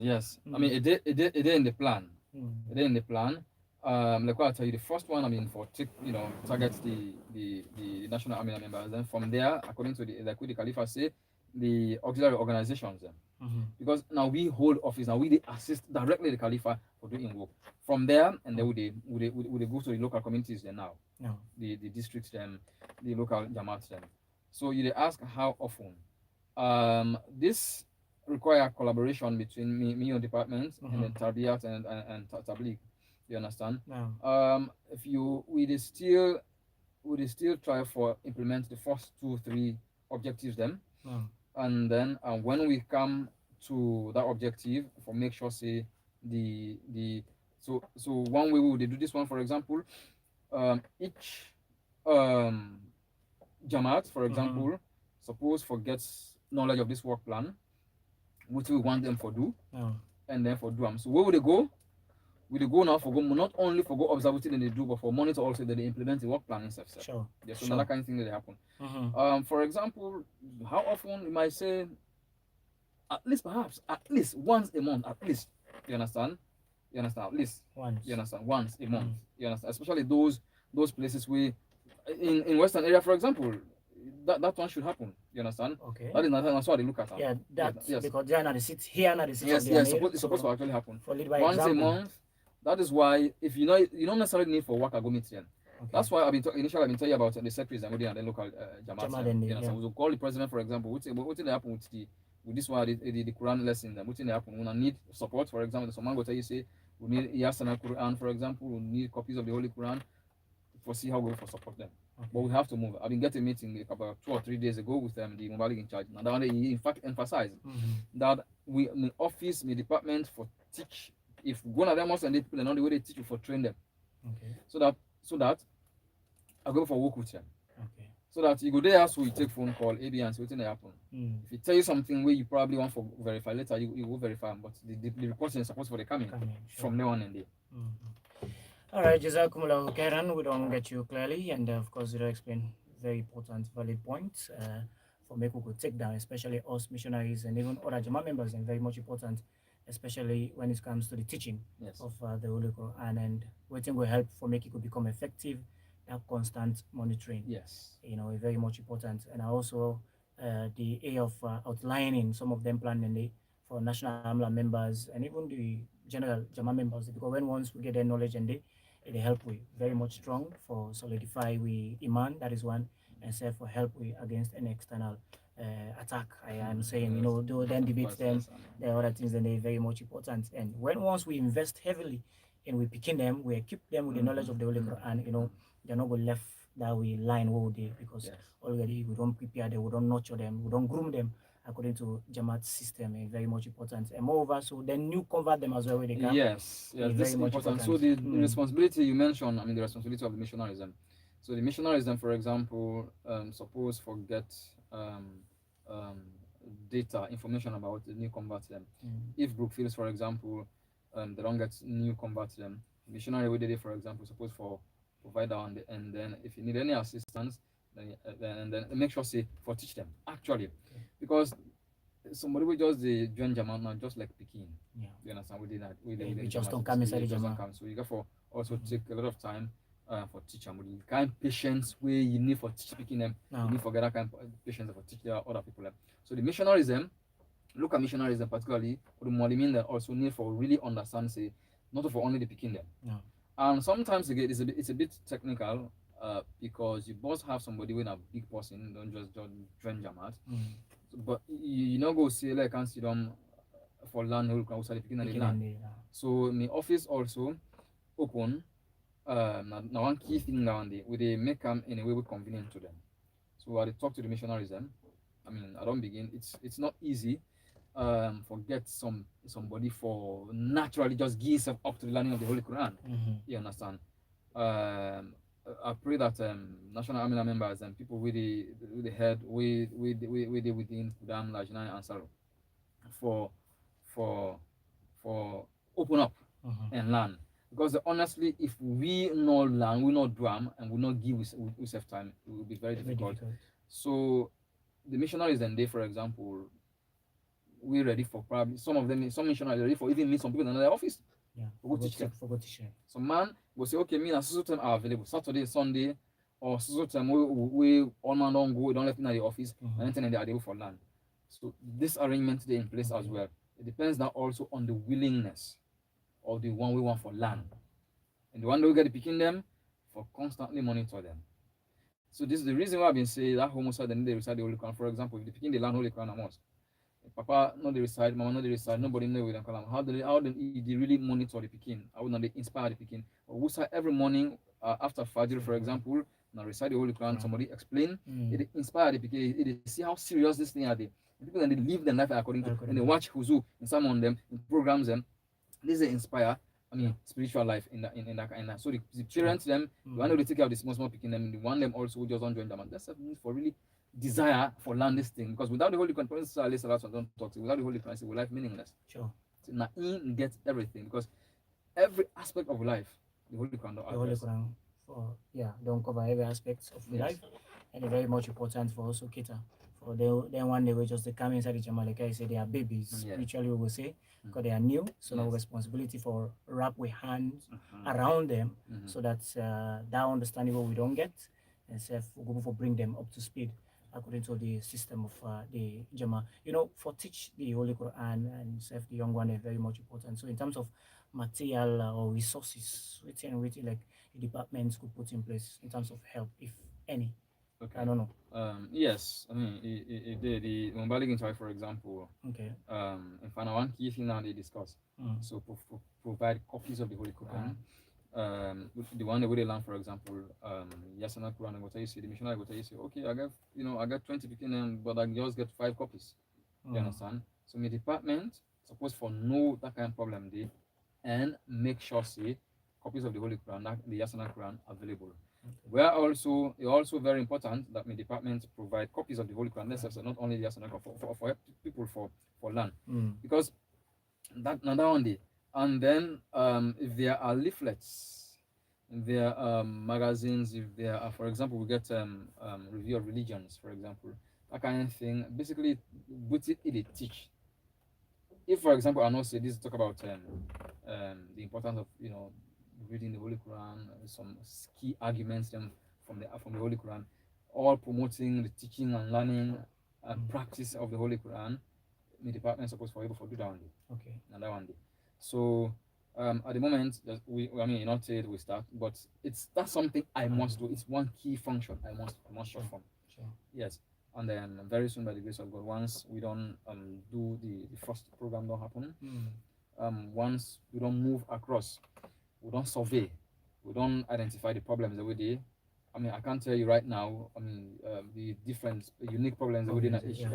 Yes, I mean it did in the plan. It did in the plan. Like what I tell you, the first one, I mean, for targets the national army members. Then from there, according to the like what the Khalifa say, the auxiliary organizations. Because now we hold office, now we dey assist directly the Khalifa for doing work. From there, and then we go to the local communities then now, No. the districts them, the local Jama'ats them. So you dey ask how often. This require collaboration between me your department and then Tarbiyat and Tabligh. You understand? No. If you we dey still try for implement the first 2 3 objectives them, No. and then when we come to that objective for make sure say the so one way we would do this one, for example, each um Jamaat, for example, suppose forgets knowledge of this work plan, which we want them for do, No. and then for do them. So where would they go? We dey go now for go not only for go observe wetin dem dey do, but for monitor also that they implement the work plan itself. Sure. Yeah, so Sure. another kind of thing that dey happen. For example, how often you might say at least perhaps at least once a month, at least. You understand? You understand? At least. Once. You understand? Once a month. You understand? Especially those places where in Western area, for example, that one should happen. You understand? Okay. That is not that's what they look at. Yeah, that's Yes. because they are not the seat here, not the seat of Yes, the yes, Amir. it's supposed to actually happen For lead by once a example. month. That is why if you don't necessarily need for work I go meet them. Okay. That's why initially I've been telling you about the secretaries and the local Jamaat. Jamaat You and the- understand? yeah. We will call the president, for example. What thing happen with this one the Quran lesson? What thing happen when I need support? For example, someone will tell you say we need Yasana Quran, for example. We need copies of the Holy Quran for see how we for support them. Okay. But we have to move. I've been getting a meeting about 2 or 3 days ago with the Mobile in charge. And that one he in fact emphasized that we in the office, in the department for teach if one of them wants and they people and not the way they teach you for train them. Okay. So that I go for work with them. Okay. So that you go there so you take phone call, AB and see what happen. If he tell you something where you probably want for verify later, you will verify, but the report is supposed for the coming Sure. from there on and there. All right, Jazakumullah khairan. We don't get you clearly, and of course, you explain very important, valid points for make we could take down, especially us missionaries and even other Jama members, and very much important, especially when it comes to the teaching Yes. of the Holy Quran, and waiting will help for make it could become effective. That constant monitoring, Yes. is very much important, and also the A of outlining some of them planning for national AMLA members and even the general Jama members, because when once we get their knowledge and they help we very much strong for solidify we iman, that is one, and say for help we against any external attack. I am saying, though then debates them, there are other things that they very much important. And when once we invest heavily and we picking them, we equip them with the knowledge of the Holy Quran, they're not going left that we line what they, because already we don't prepare them, we don't nurture them, we don't groom them according to Jamaat system, very much important. And moreover, so then you convert them as well where they can. Yes, this is important. So the responsibility you mentioned, I mean the responsibility of the missionarism. So the missionarism, for example, suppose forget um, data, information about the new converts them. If group feels, for example, they don't get new converts them, missionary we did it, for example, suppose for provide that on the end. Then if you need any assistance, then make sure say for teach them actually, because somebody will just join Jama now, just like Pekin. Yeah. You understand? We did that. We just don't come come inside the just Jama. don't come. So you got for also take a lot of time for teach them. With the kind of patience where you need for teach Pekin them. No. You need for get that kind of patience for teach the other people them. So the missionarism, look at missionarism particularly, or the Molimin that also need for really understand say not for only the Pekin them. No. And sometimes again it's a bit technical because you both have somebody with a big person, don't just join Jamaat. But you not go say like can sit down for land who can also picking the land. So my office also open now one key thing down there where they make them in a way we convenient to them. So I talk to the missionaries them. I mean I don't begin it's not easy for get somebody for naturally just give yourself up to the learning of the Holy Quran. You understand? I pray that national army members and people with the head with the within Kudam Lajna and Saro for for open up and learn, because honestly if we not learn, we not do and we not give ourselves time, it will be very difficult. So the missionaries then they, for example, we ready for probably some missionaries ready for even meet some people in another office. Yeah. We go teach them. Forgot to share. Some man will say, okay, me and so time are available Saturday, Sunday, or so time we all man don't go, we don't left in the office, and then they are able for land. So this arrangement they in place as well. It depends now also on the willingness of the one we want for land. And the one that we get to picking them for constantly monitor them. So this is the reason why I've been saying that homicide and they reside the Holy Quran. For example, if they picking the land Holy Quran mosque, Papa not the reside, Mama not the reside, nobody know with them call them. How do they really monitor the picking? How would not they inspire the picking? Or we say every morning after Fajr, for example, now recite the Holy Quran, somebody explain, it inspire the picking, it see how serious this thing are they. The people and they live their life according to, and they watch Huzu, and some on them, and programs them. This is inspire. I mean, spiritual life in that. So the parents them, the one who they take care of the small picking them, the one them also who just don't join them. That's a need for really desire for land this thing. Because without the Holy Quran, don't talk to. Without the Holy Quran, life meaningless. Sure. So now in gets everything because every aspect of life, the Holy Quran don't The Holy address. Quran, don't cover every aspect of life, and it's very much important for us to cater for then one day we just they come inside the Jama, like I say, they are babies spiritually, we will say, because they are new, so no responsibility for wrap with hands around them, so that's that understanding what we don't get, and self we go for bring them up to speed according to the system of the Jama. For teach the Holy Quran and self the young one is very much important. So in terms of material or resources, waiting like the departments could put in place in terms of help, if any. Okay. I don't know. Yes, I mean, the Mobile Interact, for example, Okay. in final one key thing now they discuss. So provide copies of the Holy Quran. The one that we learn, for example, Yasana Quran, and what I say, the missionary, what I say, okay, I got 20 picking, but I just get 5 copies. You understand? So my department supposed for know that kind of problem there, and make sure say copies of the Holy Quran, the Yasana Quran, available. We are also very important that my department provide copies of the Holy Quran, necessary, not only the Yasana Quran, for people for land, because that another one day. And then if there are leaflets, if there are magazines, if there are, for example, we get review of religions, for example, that kind of thing. Basically, what it teach. If, for example, I know say this talk about the importance of reading the Holy Quran, some key arguments them from the Holy Quran, all promoting the teaching and learning and practice of the Holy Quran. The department is supposed to be able to do that one day. Okay. And that one day. So at the moment, I mean, not say it we start, but that's something I must do. It's one key function I must perform. Sure. Yes. And then very soon, by the grace of God, once we don't do the first program don't happen, once we don't move across, we don't survey, we don't identify the problems every day. I mean, I can't tell you right now. I mean, the different, unique problems within each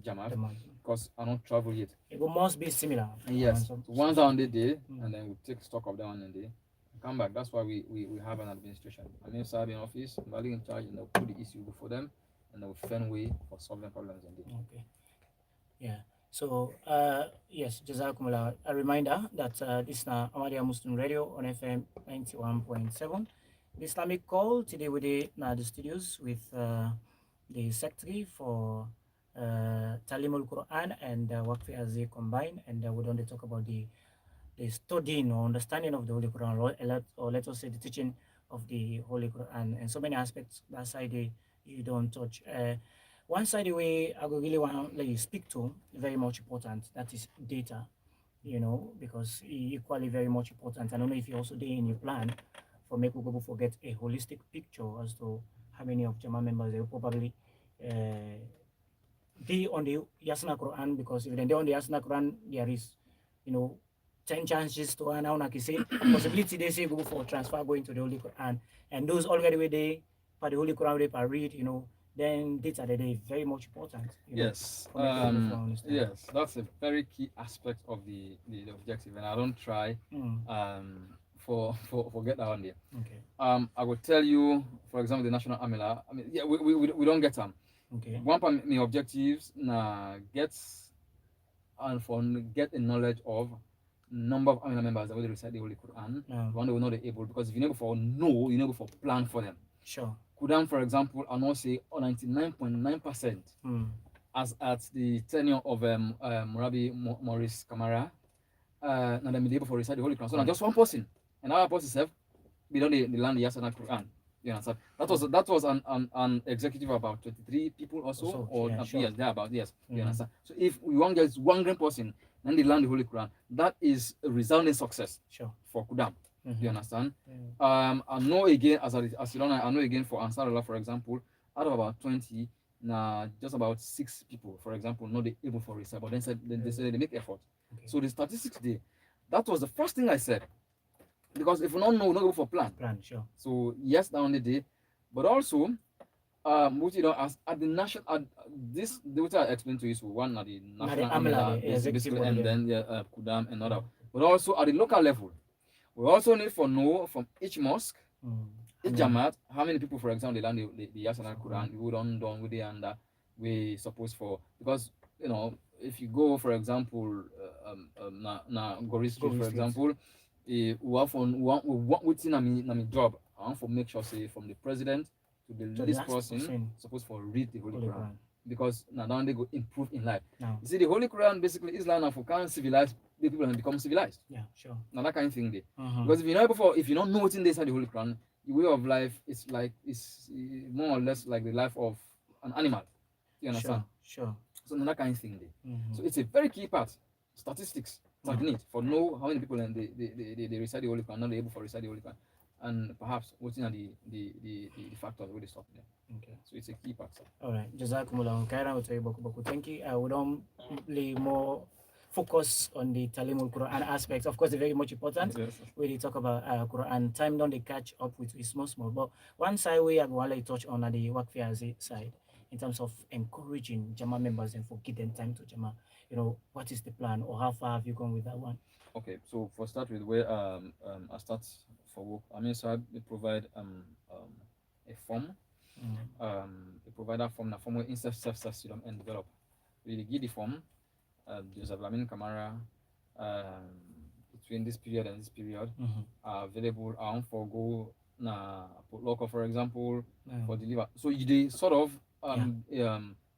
Jama'at, because I don't travel yet. It must be similar. Yes. So once on the day, and then we take stock of that one and day, come back. That's why we have an administration. I mean, inside the office, value in charge, and they'll put the issue before them, and they'll find way for solving problems and day. Okay. Yeah. So, yes, Jazakumullah. A reminder that this is Ahmadiyya Muslim Radio on FM 91.7. The Islamic call today we did the studios with the secretary for Talimul Quran and Waqfi Azzi combined, and we're going to talk about the studying or understanding of the Holy Quran, or let us say the teaching of the Holy Quran, and so many aspects that side you don't touch. One side way I really want to let you speak to, very much important, that is data, because equally very much important. I don't know if you also did in your plan for make people forget a holistic picture as to how many of Jama members they will probably be on the Yasna Quran, because if they're on the Yasna Quran, there is, 10 chances to an say possibility they say go for transfer going to the Holy Quran, and those already where they for the Holy Quran they read, then data that is very much important. Yes. Yes, that's a very key aspect of the objective, and I don't try forget that one there. Okay. I will tell you, for example, the national amila. I mean, yeah, we don't get them. Okay. One of my objectives get a knowledge of number of amila members that will recite the Holy Quran. One they will not be able, because if you never for know, you never for plan for them. Sure. Quran, for example, I know say 99.9% as at the tenure of Rabbi Maurice Kamara, now them be able for recite the Holy Quran. So now just one person, and our person self, we don't the land the Yasana Quran. You understand? That was an executive of about 23 people or so, or yeah, sure. yes, there about yes. You understand? So if we want just one great person, then they land the Holy Quran. That is a resounding success Sure. for Kudam. You understand? Yeah. I know again as you don't know, I know again for Ansarullah, for example, out of about 20, now just about 6 people, for example, not able for research, but then they said they make effort. Okay. So the statistics there, that was the first thing I said. Because if we don't know, we don't go for plan. Plan, sure. So yes, down the day, but also what you know as at the national this the what I explained to you so one at the national AMLA, basically, body and there. then Kudam and other, but also at the local level, we also need for know from each mosque, each Jama'at, how many people, for example, they learn the Yasana Quran, who done with the and we supposed for, because you know if you go for example na Gori Street, for example, we have on one within a job. I want to make sure say from the president to the least person supposed for read the Holy Quran. Because now they go improve in life. No. You see, the Holy Quran basically Islam and for can civilize the people and become civilized. Yeah, sure. Now that kind of thing there. Because if you don't know what's in this the Holy Quran, your way of life is like it's more or less like the life of an animal. You understand? Sure. So that kind of thing there. So it's a very key part. Statistics need for know how many people and they recite the Holy Quran, not able for recite the Holy Quran, and perhaps what's in the factors where they stop there. Okay. So it's a key part. All right. Jazakumullah khairan wa boku. Thank you. We don't really more focus on the Talimul Quran aspects. Of course, they're very much important. Yes. When you talk about Quran, time don't they catch up with small. But one side we are going to touch on the Wakfi side in terms of encouraging Jama members and for giving time to Jama. You know, what is the plan or how far have you gone with that one? Okay, so for start with where I start for work, I mean, so I provide a form. They provide that form, the form where insert self-system and develop. We give the form, Joseph Lamin Kamara, between this period and this period, are available for go na local, for example, for deliver. So they sort of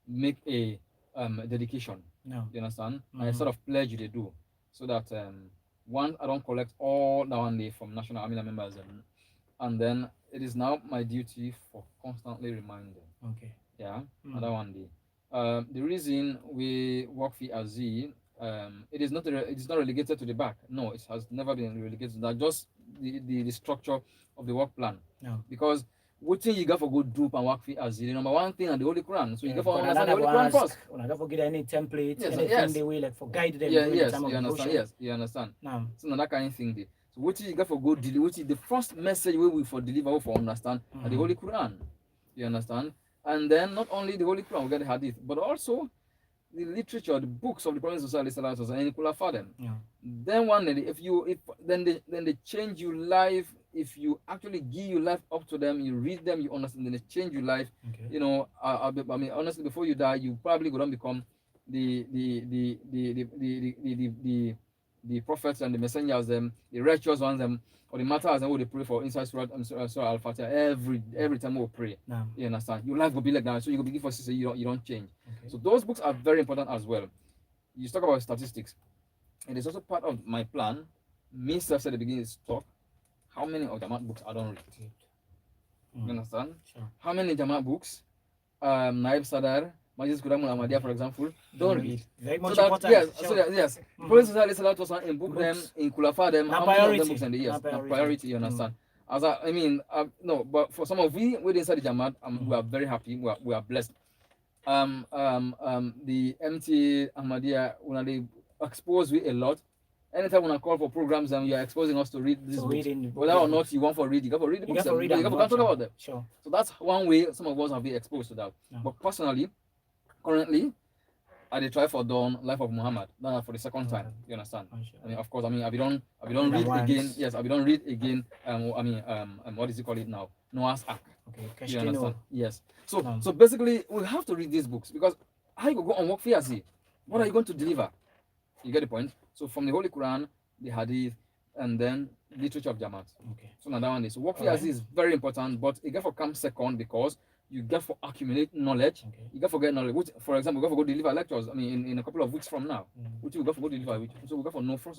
make a dedication. You understand? And a sort of pledge they do, so that one, I don't collect all that one day from National Army members, and then it is now my duty for constantly reminding them. Okay. Yeah, another one day. The reason we work for AZ, it is not relegated to the back. No, it has never been relegated. That just the structure of the work plan. No. Because what thing you got for good do and work for AZ, the number one thing and the Holy Quran. So you got for understand the Holy Quran first. I got for get any templates, yes, anything they will like for guide them. Yeah, yes, you understand. Yes, you understand. No. So that kind of thing there. So what you got for good deliver, which is the first message we for deliver for understand the Holy Quran. You understand? And then not only the Holy Quran, we get the Hadith, but also the literature, the books of the Prophet and Kulafa them. Yeah. Then one day, then they change your life. If you actually give your life up to them, you read them, you understand, then they change your life. Okay. You know, I mean, honestly, before you die, you probably gonna become the prophets and the messengers, them, the righteous ones, them, or the matters and what they pray for inside Surah Al-Fatiha every time we pray. No. You understand? Your life will be like that, so you will begin for sister, you don't change. Okay. So those books are very important as well. You talk about statistics. It is also part of my plan. Me self said at the beginning is talk. How many of Jama'at books I don't read? You understand? Sure. How many Jama'at books Naib Sadar, Majlis Quran Ahmadiyya, for example, don't read. Very much so that, important. yes, Sure. so that, yes. Prophet Sallallahu was in book them, in Kulafa them, how many of them books and the yes, priority, you understand? As I mean, no, but for some of we inside the Jama'at, we are very happy, we are blessed. The MT Ahmadiyya, when they expose we a lot. Anytime when I call for programs and you are exposing us to read these books, whether or not you want for read, you got to read the books. You got to talk about them. Sure. So that's one way some of us have been exposed to that. Yeah. But personally, currently, I did try for Dawn Life of Muhammad. That's for the second time. You understand? Sure. I mean, of course, I don't read again. Yes, I don't read again. What is it called now? Noah's Ark. Okay. You understand? Yes. So basically, we have to read these books because how you go on work for you? What are you going to deliver? You get the point? So from the Holy Quran, the Hadith, and then literature of Jama'at. Okay. So another one is work for is very important, but it therefore comes second because you get for accumulate knowledge. Okay. You got for get knowledge. Which, for example, you got for go deliver lectures. I mean, in a couple of weeks from now, which you got for go deliver. So we got for know first of